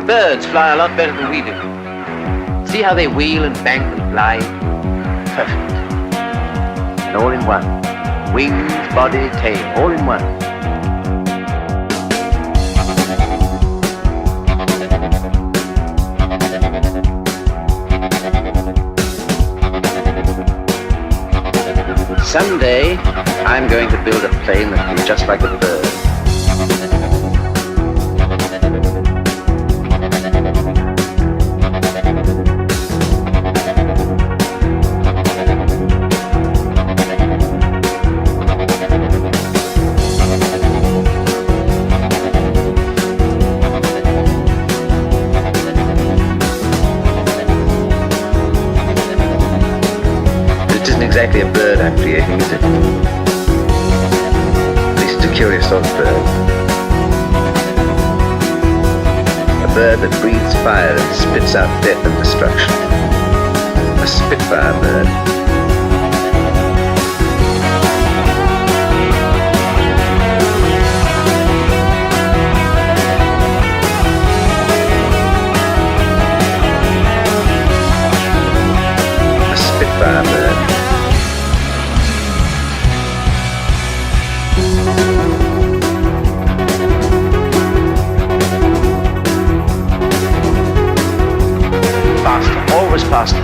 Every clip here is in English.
birds fly a lot better than we do. See how they wheel and bank and glide? Perfect. And all in one. Wings, body, tail, all in one. Someday, I'm going to build a plane that will be just like a bird. Exactly a bird I'm creating, is it? At least it's a curious sort of bird. A bird that breathes fire and spits out death and destruction. A Spitfire bird. A Spitfire bird. Faster, always faster.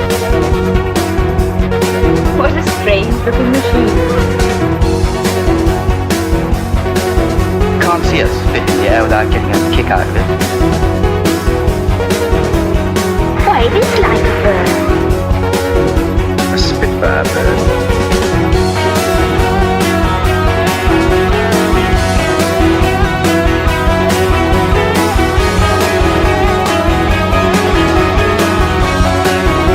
What a strange looking machine. Can't see us fit in the air without getting a kick out of it. Why, it is like a bird. A Spitfire bird.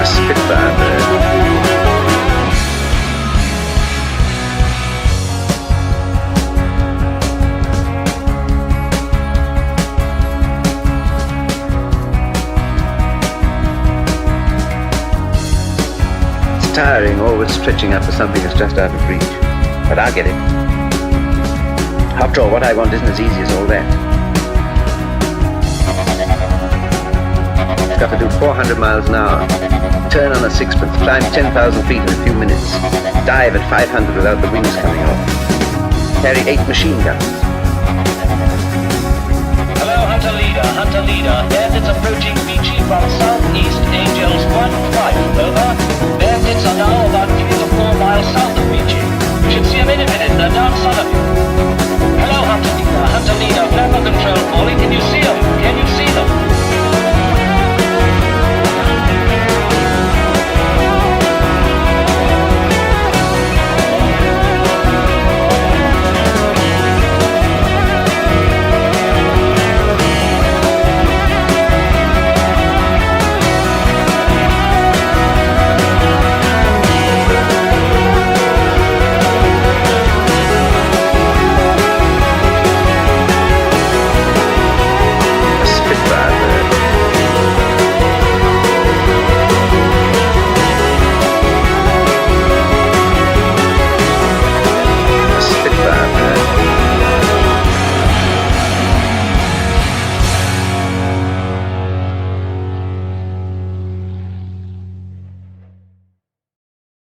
Spitfire bird. It's tiring, always stretching up for something that's just out of reach. But I'll get it. After all, what I want isn't as easy as all that. It's got to do 400 miles an hour. Turn on a sixpence, climb 10,000 feet in a few minutes, dive at 500 without the wings coming off, carry 8 machine guns. Hello, Hunter Leader. Bandits approaching Beachy from southeast, Angels 1-5, over. Bandits are now about 3 to 4 miles south of Beachy. You should see them any minute now.